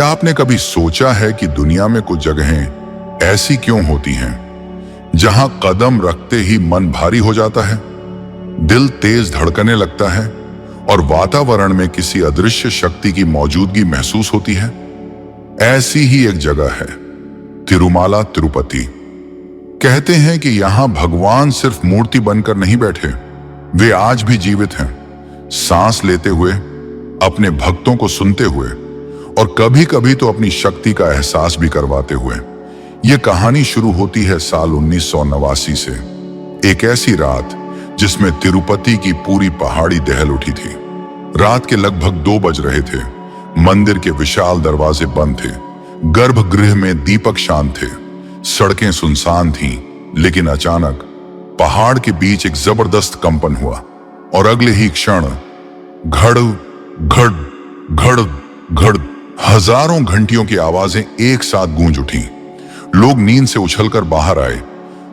क्या आपने कभी सोचा है कि दुनिया में कुछ जगहें ऐसी क्यों होती हैं जहां कदम रखते ही मन भारी हो जाता है, दिल तेज धड़कने लगता है और वातावरण में किसी अदृश्य शक्ति की मौजूदगी महसूस होती है? ऐसी ही एक जगह है तिरुमाला तिरुपति। कहते हैं कि यहां भगवान सिर्फ मूर्ति बनकर नहीं बैठे, वे आज भी जीवित हैं, सांस लेते हुए, अपने भक्तों को सुनते हुए और कभी कभी तो अपनी शक्ति का एहसास भी करवाते हुए। यह कहानी शुरू होती है साल 1989 से, एक ऐसी रात जिसमें तिरुपति की पूरी पहाड़ी दहल उठी थी। रात के लगभग 2 बज रहे थे। मंदिर के विशाल दरवाजे बंद थे, गर्भगृह में दीपक शांत थे, सड़कें सुनसान थीं, लेकिन अचानक पहाड़ के बीच एक जबरदस्त कंपन हुआ और अगले ही क्षण घड़ घड़ घड़ घड़ हजारों घंटियों की आवाजें एक साथ गूंज उठी। लोग नींद से उछलकर बाहर आए।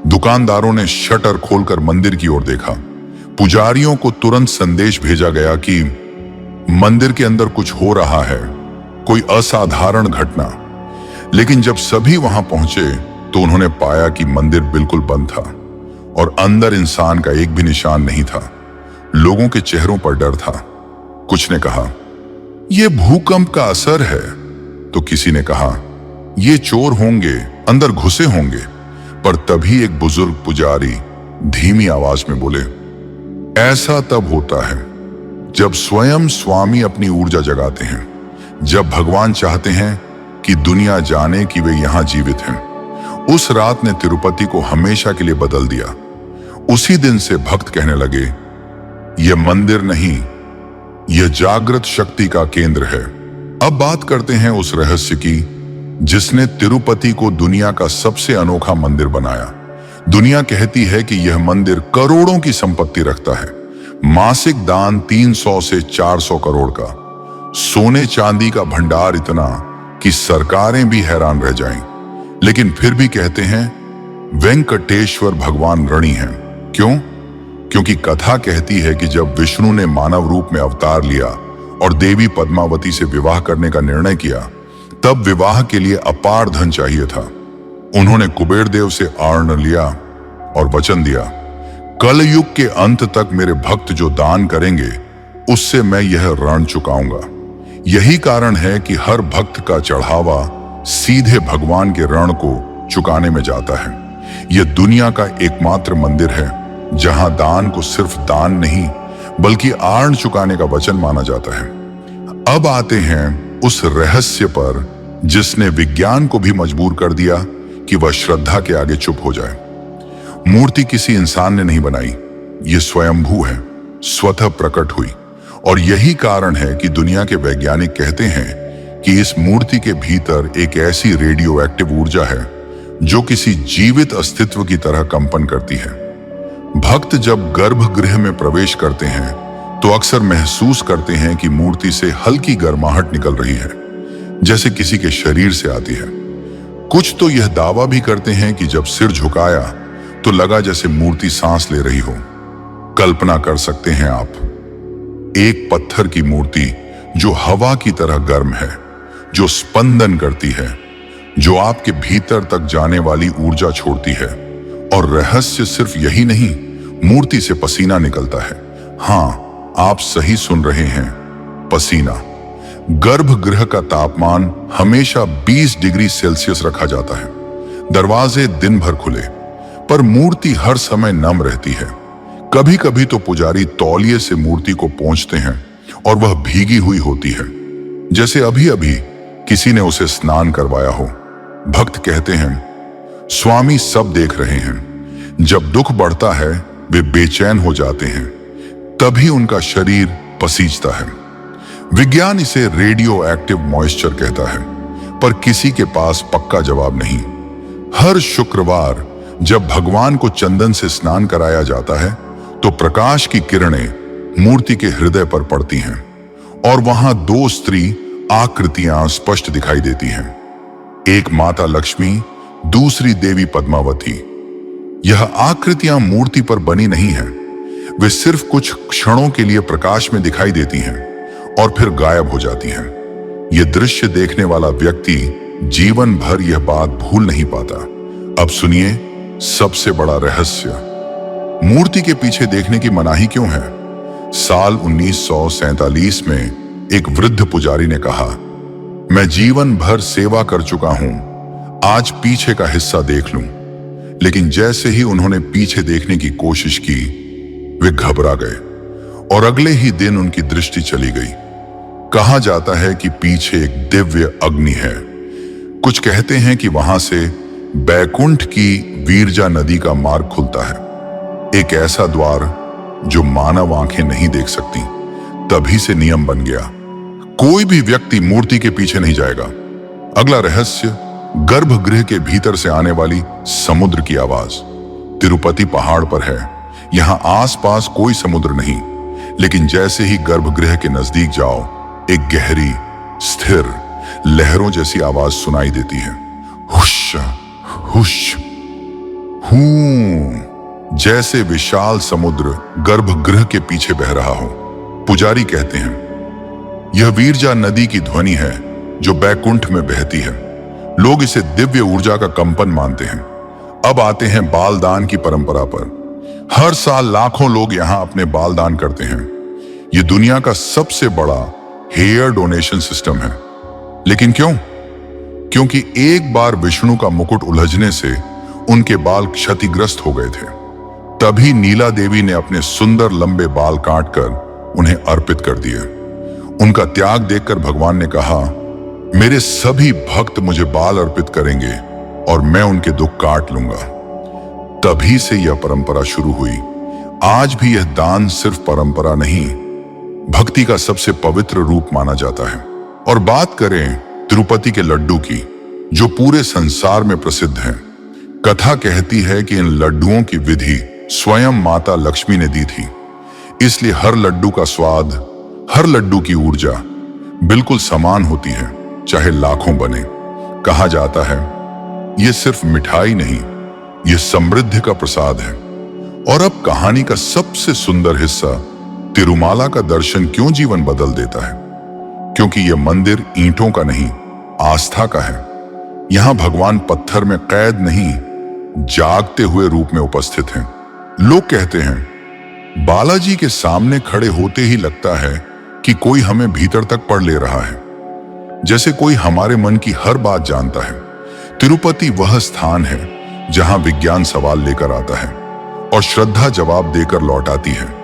दुकानदारों ने शटर खोलकर मंदिर की ओर देखा। पुजारियों को तुरंत संदेश भेजा गया कि मंदिर के अंदर कुछ हो रहा है, कोई असाधारण घटना। लेकिन जब सभी वहां पहुंचे तो उन्होंने पाया कि मंदिर बिल्कुल बंद था और अंदर इंसान का एक भी निशान नहीं था। लोगों के चेहरों पर डर था। कुछ ने कहा, यह भूकंप का असर है, तो किसी ने कहा, ये चोर होंगे, अंदर घुसे होंगे। पर तभी एक बुजुर्ग पुजारी धीमी आवाज में बोले, ऐसा तब होता है जब स्वयं स्वामी अपनी ऊर्जा जगाते हैं, जब भगवान चाहते हैं कि दुनिया जाने कि वे यहां जीवित हैं। उस रात ने तिरुपति को हमेशा के लिए बदल दिया। उसी दिन से भक्त कहने लगे, यह मंदिर नहीं, यह जागृत शक्ति का केंद्र है। अब बात करते हैं उस रहस्य की जिसने तिरुपति को दुनिया का सबसे अनोखा मंदिर बनाया। दुनिया कहती है कि यह मंदिर करोड़ों की संपत्ति रखता है, मासिक दान 300 से 400 करोड़ का, सोने चांदी का भंडार इतना कि सरकारें भी हैरान रह जाएं। लेकिन फिर भी कहते हैं वेंकटेश्वर भगवान ऋणी हैं। क्यों? क्योंकि कथा कहती है कि जब विष्णु ने मानव रूप में अवतार लिया और देवी पद्मावती से विवाह करने का निर्णय किया, तब विवाह के लिए अपार धन चाहिए था। उन्होंने कुबेर देव से आर्ण लिया और वचन दिया, कलयुग के अंत तक मेरे भक्त जो दान करेंगे उससे मैं यह ऋण चुकाऊंगा। यही कारण है कि हर भक्त का चढ़ावा सीधे भगवान के ऋण को चुकाने में जाता है। यह दुनिया का एकमात्र मंदिर है जहां दान को सिर्फ दान नहीं बल्कि आर्ण चुकाने का वचन माना जाता है। अब आते हैं उस रहस्य पर जिसने विज्ञान को भी मजबूर कर दिया कि वह श्रद्धा के आगे चुप हो जाए। मूर्ति किसी इंसान ने नहीं बनाई, यह स्वयंभू है, स्वतः प्रकट हुई। और यही कारण है कि दुनिया के वैज्ञानिक कहते हैं कि इस मूर्ति के भीतर एक ऐसी रेडियो एक्टिव ऊर्जा है जो किसी जीवित अस्तित्व की तरह कंपन करती है। भक्त जब गर्भगृह में प्रवेश करते हैं तो अक्सर महसूस करते हैं कि मूर्ति से हल्की गर्माहट निकल रही है, जैसे किसी के शरीर से आती है। कुछ तो यह दावा भी करते हैं कि जब सिर झुकाया तो लगा जैसे मूर्ति सांस ले रही हो। कल्पना कर सकते हैं आप, एक पत्थर की मूर्ति जो हवा की तरह गर्म है, जो स्पंदन करती है, जो आपके भीतर तक जाने वाली ऊर्जा छोड़ती है। और रहस्य सिर्फ यही नहीं, मूर्ति से पसीना निकलता है। हाँ, आप सही सुन रहे हैं, पसीना। गर्भगृह का तापमान हमेशा 20 डिग्री सेल्सियस रखा जाता है। दरवाजे दिन भर खुले, पर मूर्ति हर समय नम रहती है। कभी कभी तो पुजारी तौलिए से मूर्ति को पोंछते हैं और वह भीगी हुई होती है, जैसे अभी अभी किसी ने उसे स्नान करवाया हो। भक्त कहते हैं, स्वामी सब देख रहे हैं। जब दुख बढ़ता है वे बेचैन हो जाते हैं, तभी उनका शरीर पसीजता है। विज्ञान इसे रेडियो एक्टिव मॉइस्चर कहता है, पर किसी के पास पक्का जवाब नहीं। हर शुक्रवार जब भगवान को चंदन से स्नान कराया जाता है तो प्रकाश की किरणें मूर्ति के हृदय पर पड़ती हैं और वहां 2 स्त्री आकृतियां स्पष्ट दिखाई देती हैं। एक माता लक्ष्मी, दूसरी देवी पद्मावती। यह आकृतियां मूर्ति पर बनी नहीं हैं, वे सिर्फ कुछ क्षणों के लिए प्रकाश में दिखाई देती हैं और फिर गायब हो जाती हैं। यह दृश्य देखने वाला व्यक्ति जीवन भर यह बात भूल नहीं पाता। अब सुनिए सबसे बड़ा रहस्य। मूर्ति के पीछे देखने की मनाही क्यों है? साल 1947 में एक वृद्ध पुजारी ने कहा, मैं जीवन भर सेवा कर चुका हूं, आज पीछे का हिस्सा देख लूं। लेकिन जैसे ही उन्होंने पीछे देखने की कोशिश की, वे घबरा गए और अगले ही दिन उनकी दृष्टि चली गई। कहा जाता है कि पीछे एक दिव्य अग्नि है। कुछ कहते हैं कि वहां से बैकुंठ की वीरजा नदी का मार्ग खुलता है, एक ऐसा द्वार जो मानव आंखें नहीं देख सकती। तभी से नियम बन गया, कोई भी व्यक्ति मूर्ति के पीछे नहीं जाएगा। अगला रहस्य, गर्भगृह के भीतर से आने वाली समुद्र की आवाज। तिरुपति पहाड़ पर है, यहां आसपास कोई समुद्र नहीं, लेकिन जैसे ही गर्भगृह के नजदीक जाओ, एक गहरी, स्थिर, लहरों जैसी आवाज सुनाई देती है। हुश हुश हूं, जैसे विशाल समुद्र गर्भगृह के पीछे बह रहा हो। पुजारी कहते हैं यह वीरजा नदी की ध्वनि है जो बैकुंठ में बहती है। लोग इसे दिव्य ऊर्जा का कंपन मानते हैं। अब आते हैं बाल दान की परंपरा पर। हर साल लाखों लोग यहां अपने बाल दान करते हैं। यह दुनिया का सबसे बड़ा हेयर डोनेशन सिस्टम है। लेकिन क्यों? क्योंकि एक बार विष्णु का मुकुट उलझने से उनके बाल क्षतिग्रस्त हो गए थे। तभी नीला देवी ने अपने सुंदर लंबे बाल काटकर उन्हें अर्पित कर दिए। उनका त्याग देखकर भगवान ने कहा, मेरे सभी भक्त मुझे बाल अर्पित करेंगे और मैं उनके दुख काट लूंगा। तभी से यह परंपरा शुरू हुई। आज भी यह दान सिर्फ परंपरा नहीं, भक्ति का सबसे पवित्र रूप माना जाता है। और बात करें तिरुपति के लड्डू की, जो पूरे संसार में प्रसिद्ध हैं। कथा कहती है कि इन लड्डुओं की विधि स्वयं माता लक्ष्मी ने दी थी, इसलिए हर लड्डू का स्वाद, हर लड्डू की ऊर्जा बिल्कुल समान होती है, चाहे लाखों बने। कहा जाता है यह सिर्फ मिठाई नहीं, यह समृद्धि का प्रसाद है। और अब कहानी का सबसे सुंदर हिस्सा, तिरुमाला का दर्शन क्यों जीवन बदल देता है? क्योंकि यह मंदिर ईंटों का नहीं, आस्था का है। यहां भगवान पत्थर में कैद नहीं, जागते हुए रूप में उपस्थित हैं। लोग कहते हैं बालाजी के सामने खड़े होते ही लगता है कि कोई हमें भीतर तक पढ़ ले रहा है, जैसे कोई हमारे मन की हर बात जानता है। तिरुपति वह स्थान है जहां विज्ञान सवाल लेकर आता है और श्रद्धा जवाब देकर लौट आती है,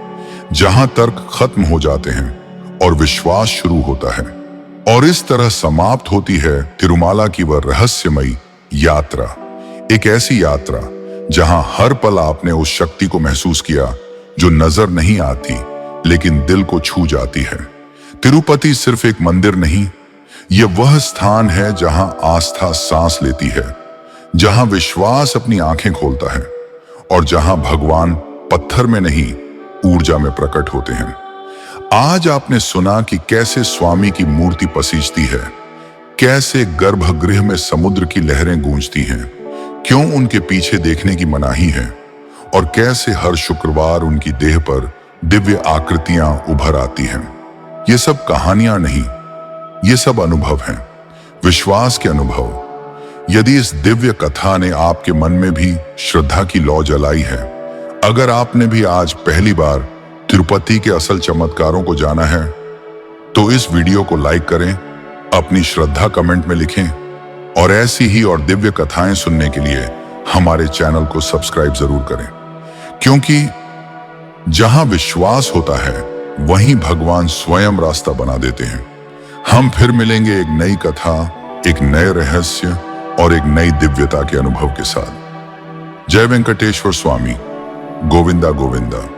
जहां तर्क खत्म हो जाते हैं और विश्वास शुरू होता है। और इस तरह समाप्त होती है तिरुमाला की वह रहस्यमयी यात्रा। एक ऐसी यात्रा जहां हर पल आपने उस शक्ति को महसूस किया जो नजर नहीं आती लेकिन दिल को छू जाती है। तिरुपति सिर्फ एक मंदिर नहीं, यह वह स्थान है जहां आस्था सांस लेती है, जहां विश्वास अपनी आंखें खोलता है और जहां भगवान पत्थर में नहीं, ऊर्जा में प्रकट होते हैं। आज आपने सुना कि कैसे स्वामी की मूर्ति पसीजती है, कैसे गर्भगृह में समुद्र की लहरें गूंजती हैं, क्यों उनके पीछे देखने की मनाही है, और कैसे हर शुक्रवार उनकी देह पर दिव्य आकृतियां उभर आती हैं। ये सब कहानियां नहीं, ये सब अनुभव हैं, विश्वास के अनुभव। यदि इस दिव्य कथा ने आपके मन में भी श्रद्धा की लौ जलाई है, अगर आपने भी आज पहली बार तिरुपति के असल चमत्कारों को जाना है, तो इस वीडियो को लाइक करें, अपनी श्रद्धा कमेंट में लिखें और ऐसी ही और दिव्य कथाएं सुनने के लिए हमारे चैनल को सब्सक्राइब जरूर करें। क्योंकि जहां विश्वास होता है वहीं भगवान स्वयं रास्ता बना देते हैं। हम फिर मिलेंगे एक नई कथा, एक नए रहस्य और एक नई दिव्यता के अनुभव के साथ। जय वेंकटेश्वर स्वामी। गोविंदा गोविंदा।